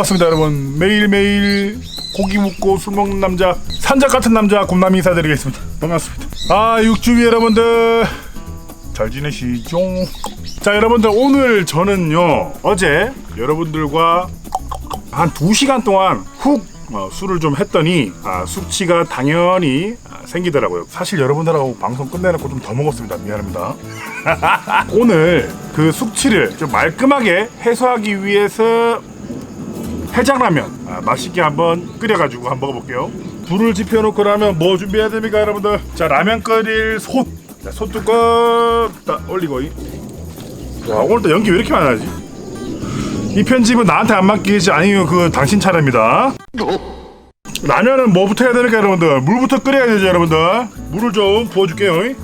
반갑습니다 여러분. 매일매일 고기 묵고 술 먹는 남자, 산적 같은 남자 곰남이 인사드리겠습니다. 반갑습니다. 육주비 여러분들 잘 지내시죠? 자 여러분들, 오늘 저는요 어제 여러분들과 한 2시간 동안 훅 술을 좀 했더니 숙취가 당연히 생기더라고요. 사실 여러분들하고 방송 끝내놓고 좀 더 먹었습니다. 미안합니다. 오늘 그 숙취를 좀 말끔하게 해소하기 위해서 해장라면 맛있게 한번 끓여가지고 한번 먹어볼게요. 불을 지펴놓고 나면 뭐 준비해야 됩니까 여러분들? 자, 라면 끓일 솥. 자, 솥뚜껑 딱 올리고. 와, 오늘도 연기 왜 이렇게 많이 나지? 이 편집은 나한테 안 맡기지 아니면 그 당신 차례입니다. 라면은 뭐부터 해야 됩니까 여러분들? 물부터 끓여야 되죠 여러분들. 물을 좀 부어줄게요.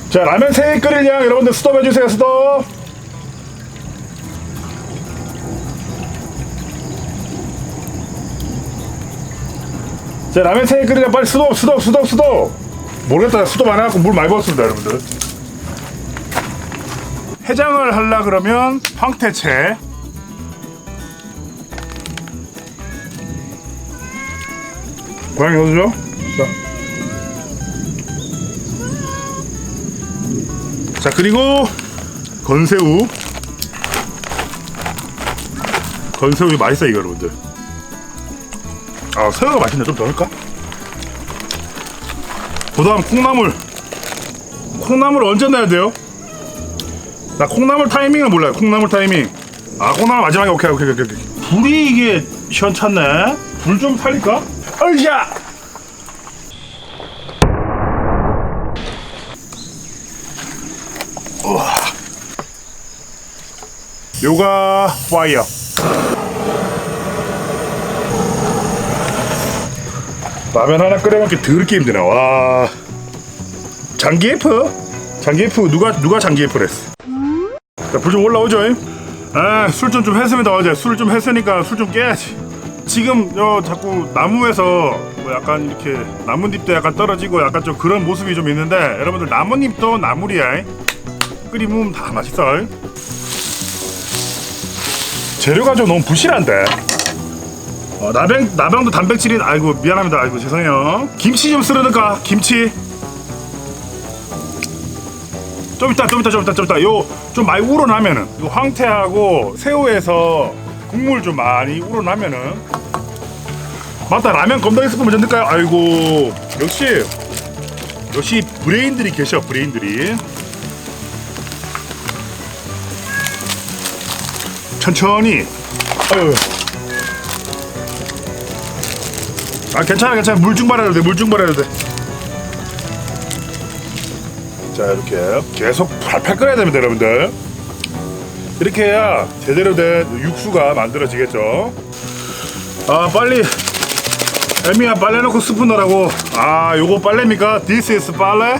자, 라면 3개 끓일 양 여러분들 스톱 해주세요. 스톱. 자, 라면 3개 끓일 양 빨리 스톱. 모르겠다. 스톱 안 해갖고 물 많이 부었습니다 여러분들. 해장을 하려 그러면 황태채, 고양이 어디죠? 자, 그리고 건새우. 건새우 맛있어요 이거 여러분들. 새우가 맛있네. 좀 더 넣을까? 그 다음 콩나물 언제 넣어야 돼요? 나 콩나물 타이밍을 몰라요. 콩나물 타이밍. 콩나물 마지막에. 오케이. 불이 이게 시원찮네. 불 좀 살릴까? 얼샤! 요가 파이어. 라면 하나 끓여 먹기 더럽게 힘드네. 와. 장기예프 누가 장기예프를 했어? 자, 불 좀 올라오죠. 술 좀 했습니다. 어제 술 좀 했으니까 술 좀 깨야지. 지금 자꾸 나무에서 뭐 약간 이렇게 나뭇잎도 약간 떨어지고 약간 좀 그런 모습이 좀 있는데, 여러분들 나뭇잎도 나물이야. 끓이면 다 맛있어. 재료가 좀 너무 부실한데. 나병도 단백질이. 아이고 미안합니다. 아이고 죄송해요. 김치 좀 쓸어 넣을까? 김치 좀 이따. 요 좀 많이 우러나면은, 요 황태하고 새우에서 국물 좀 많이 우러나면은. 맞다, 라면 건더기 스프 먼저 넣을까요? 아이고 역시 브레인들이 계셔. 브레인들이 천천히. 괜찮아. 물중 발라도 돼. 자, 이렇게 계속 팔팔 끓여야 됩니다 여러분들. 이렇게 해야 제대로 된 육수가 만들어지겠죠. 빨리 애미야 빨래 넣고 스프 넣으라고. 요거 빨래입니까? This is 빨래?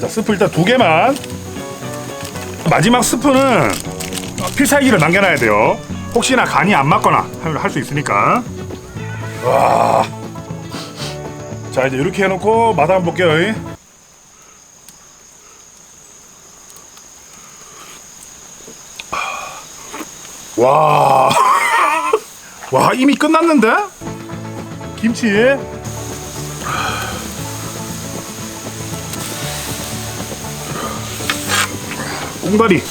자, 스프 일단 2개만. 마지막 스프는 필살기를 남겨놔야 돼요. 혹시나 간이 안 맞거나 할 수 있으니까. 와. 자, 이제 이렇게 해놓고 맛 한번 볼게요. 와. 와, 이미 끝났는데? 김치. 꽁다리.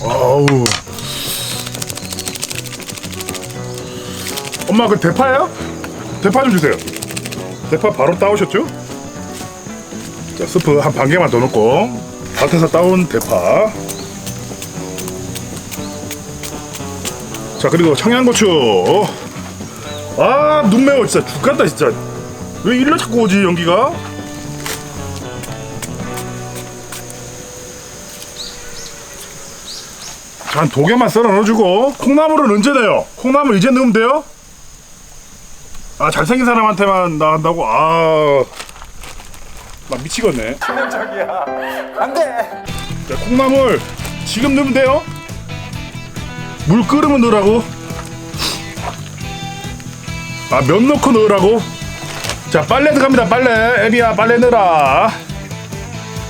어우. 엄마, 그 대파예요? 대파 좀 주세요. 대파 바로 따오셨죠? 자, 스프 한 반 개만 더 넣고, 밭에서 따온 대파. 자, 그리고 청양고추. 눈 매워. 진짜 죽겠다 진짜. 왜 일로 자꾸 오지 연기가? 한 2개만 썰어 넣어주고. 콩나물은 언제 돼요? 콩나물 이제 넣으면 돼요? 아 잘생긴 사람한테만 나간다고? 아, 나 미치겠네. 치명적이야. 안돼. 자, 콩나물 지금 넣으면 돼요. 물 끓으면 넣으라고. 아, 면 넣고 넣으라고. 자, 빨래 들어갑니다. 빨래. 애비야, 빨래 넣어라.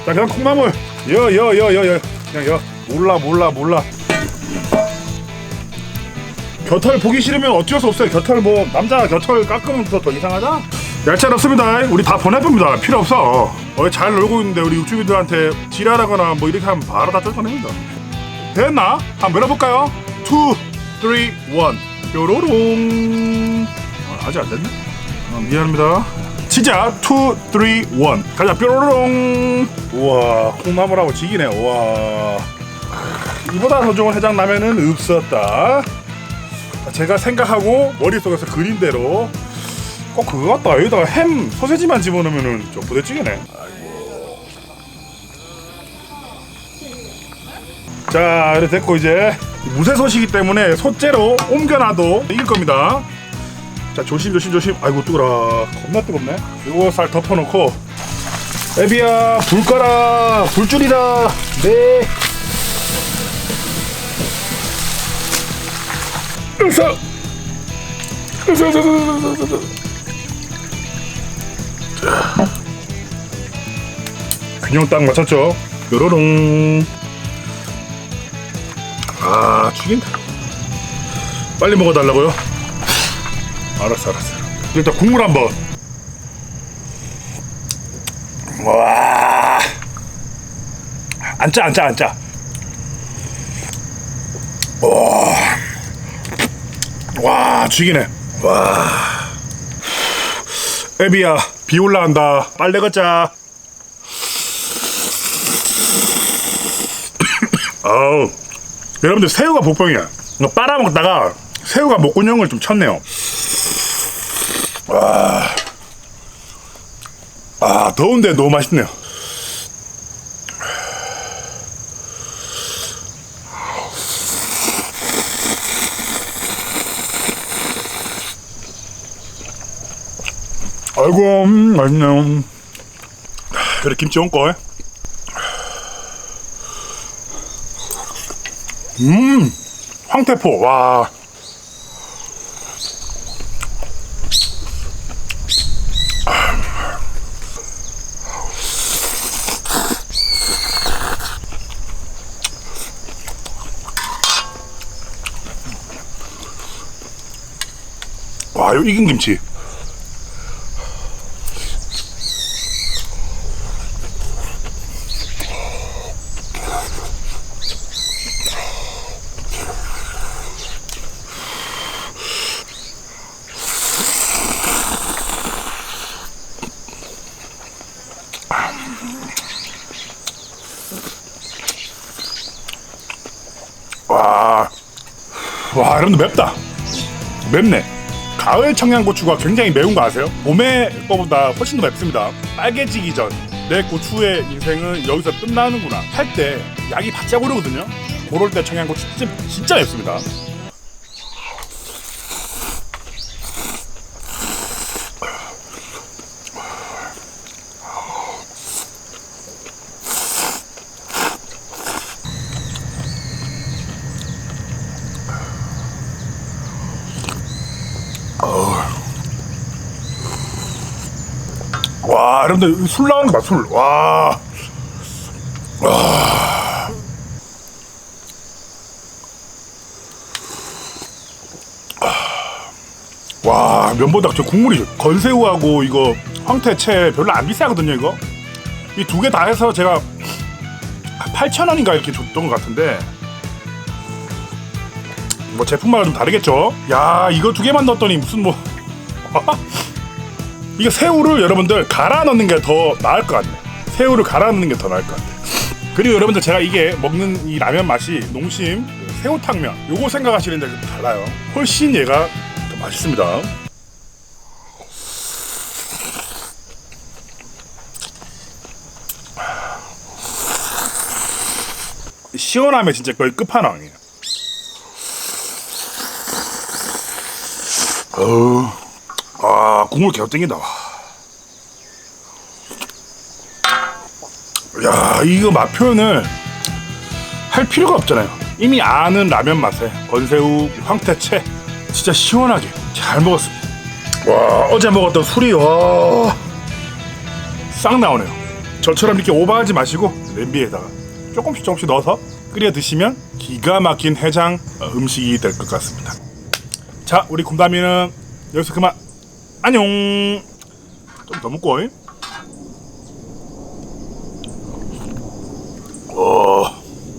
자, 그럼 콩나물 그냥 여. 몰라. 겨털 보기 싫으면 어쩔 수 없어요. 겨털 뭐 남자 겨털 깎으면 더 이상하다. 얄짤 없습니다. 우리 다 보내봅니다. 필요 없어. 잘 놀고 있는데 우리 육주민들한테 지랄하거나 뭐 이렇게 하면 바로 다 쫓아냅니다. 됐나? 한번 밀어볼까요? 2, 3, 1 뾰로롱. 아직 안 됐네? 미안합니다. 진짜 2, 3, 1 가자. 뾰로롱. 우와, 콩나물하고 지기네. 우와, 이보다 더 좋은 해장라면은 없었다. 제가 생각하고 머릿속에서 그린 대로 꼭 그거 같다. 여기다가 햄, 소세지만 집어넣으면은 좀 부대찌개네. 자, 이렇게 됐고 이제 무쇠솥이기 때문에 솥재로 옮겨놔도 이길 겁니다. 자, 조심. 아이고, 뜨거라. 겁나 뜨겁네. 이거 살 덮어놓고 애비야, 불 꺼라. 불 줄이라. 네. 으쌰. 균형 딱 맞췄죠? 요로롱. 아, 죽인다. 빨리 먹어달라고요? 알았어. 일단 국물 한번. 와, 안 짜. 와, 죽이네. 와, 애비야, 비 올라간다. 빨래 걷자. 아우, 여러분들 새우가 복병이야. 빨아먹다가 새우가 목구멍을 좀 쳤네요. 아, 더운데 너무 맛있네요. 아이고, 맛있네요. 그래, 김치 얹고. 황태포. 와, 이거 익은 김치. 와, 여러분들 맵다. 맵네. 가을 청양고추가 굉장히 매운 거 아세요? 봄의 거보다 훨씬 더 맵습니다. 빨개지기 전 내 고추의 인생은 여기서 끝나는구나 할 때 약이 바짝 오르거든요. 그럴 때 청양고추 진짜 맵습니다. 와, 여러분들 술 나오는 거 봐, 술. 와. 와, 면보다 저 국물이 건새우하고 이거 황태채 별로 안 비싸거든요. 이거 이 두 개 다 해서 제가 8,000원인가 이렇게 줬던 것 같은데, 뭐 제품마다 좀 다르겠죠. 야, 이거 두 개만 넣었더니 무슨 뭐 이게 새우를 여러분들 갈아 넣는 게 더 나을 것 같네. 새우를 갈아 넣는 게 더 나을 것 같아. 그리고 여러분들 제가 이게 먹는 이 라면 맛이 농심 새우탕면 요거 생각하시는데 좀 달라요. 훨씬 얘가 더 맛있습니다. 시원하면 진짜 거의 끝판왕이에요. 아, 국물 계속 땡긴다. 야, 이거 맛 표현을 할 필요가 없잖아요. 이미 아는 라면 맛에 건새우, 황태채 진짜 시원하게 잘 먹었습니다. 와, 어제 먹었던 술이 싹 나오네요. 저처럼 이렇게 오버하지 마시고 냄비에다가 조금씩 넣어서 끓여 드시면 기가 막힌 해장 음식이 될 것 같습니다. 자, 우리 곰다미는 여기서 그만. 안녕. 좀 더 먹고.